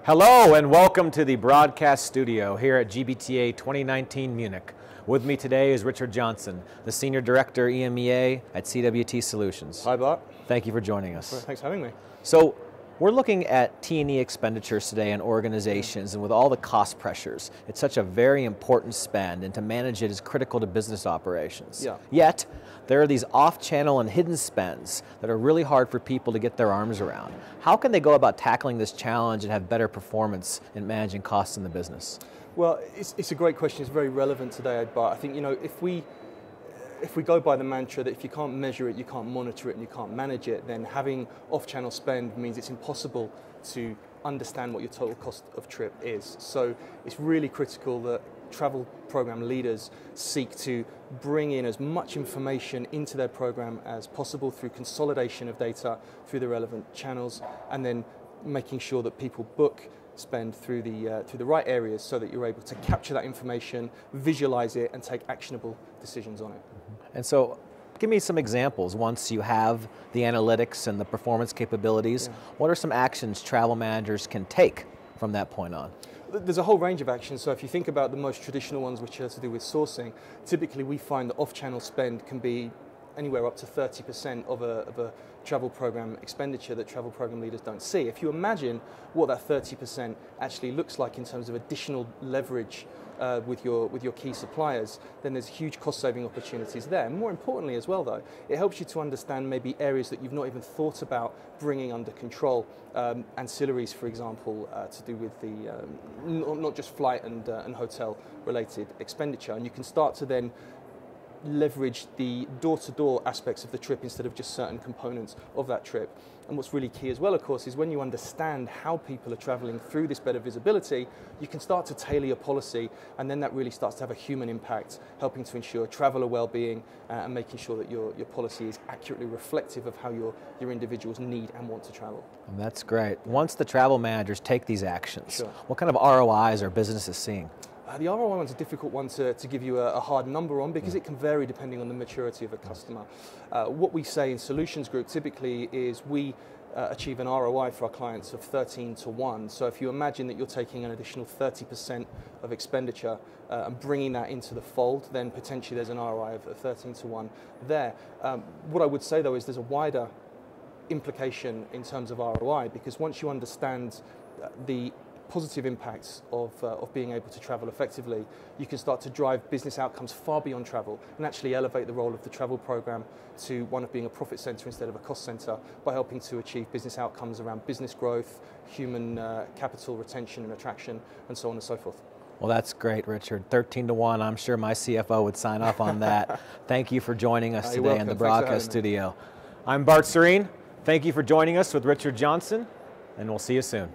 Hello and welcome to the broadcast studio here at GBTA 2019 Munich. With me today is Richard Johnson, the Senior Director EMEA at CWT Solutions. Hi Bart. Thank you for joining us. Thanks for having me. So we're looking at T&E expenditures today in organizations, and with all the cost pressures, it's such a very important spend, and to manage it is critical to business operations. Yeah. Yet, there are these off-channel and hidden spends that are really hard for people to get their arms around. How can they go about tackling this challenge and have better performance in managing costs in the business? Well, it's a great question. It's very relevant today, Bart. I think, if we go by the mantra that if you can't measure it, you can't monitor it, and you can't manage it, then having off-channel spend means it's impossible to understand what your total cost of trip is. So it's really critical that travel program leaders seek to bring in as much information into their program as possible through consolidation of data through the relevant channels, and then making sure that people book spend through the right areas so that you're able to capture that information, visualize it, and take actionable decisions on it. And so, give me some examples. Once you have the analytics and the performance capabilities, what are some actions travel managers can take from that point on? There's a whole range of actions. So if you think about the most traditional ones, which are to do with sourcing, typically we find that off-channel spend can be anywhere up to 30% of a travel program expenditure that travel program leaders don't see. If you imagine what that 30% actually looks like in terms of additional leverage with your key suppliers, then there's huge cost-saving opportunities there. More importantly as well, though, it helps you to understand maybe areas that you've not even thought about bringing under control. Ancillaries, for example, to do with the not just flight and hotel-related expenditure, and you can start to then leverage the door-to-door aspects of the trip instead of just certain components of that trip. And what's really key as well, of course, is when you understand how people are traveling through this better visibility, you can start to tailor your policy, and then that really starts to have a human impact, helping to ensure traveller well-being and making sure that your policy is accurately reflective of how your individuals need and want to travel. And that's great. Once the travel managers take these actions, Sure. What kind of ROIs are businesses seeing? The ROI one's a difficult one to give you a hard number on, because it can vary depending on the maturity of a customer. What we say in Solutions Group typically is we achieve an ROI for our clients of 13 to 1. So if you imagine that you're taking an additional 30% of expenditure and bringing that into the fold, then potentially there's an ROI of 13 to 1 there. What I would say though is there's a wider implication in terms of ROI, because once you understand the positive impacts of being able to travel effectively, you can start to drive business outcomes far beyond travel and actually elevate the role of the travel program to one of being a profit center instead of a cost center, by helping to achieve business outcomes around business growth, human capital retention and attraction, and so on and so forth. Well, that's great, Richard. 13 to 1, I'm sure my CFO would sign off on that. Thank you for joining us today in the broadcast studio. I'm Bart Serene. Thank you for joining us with Richard Johnson, and we'll see you soon.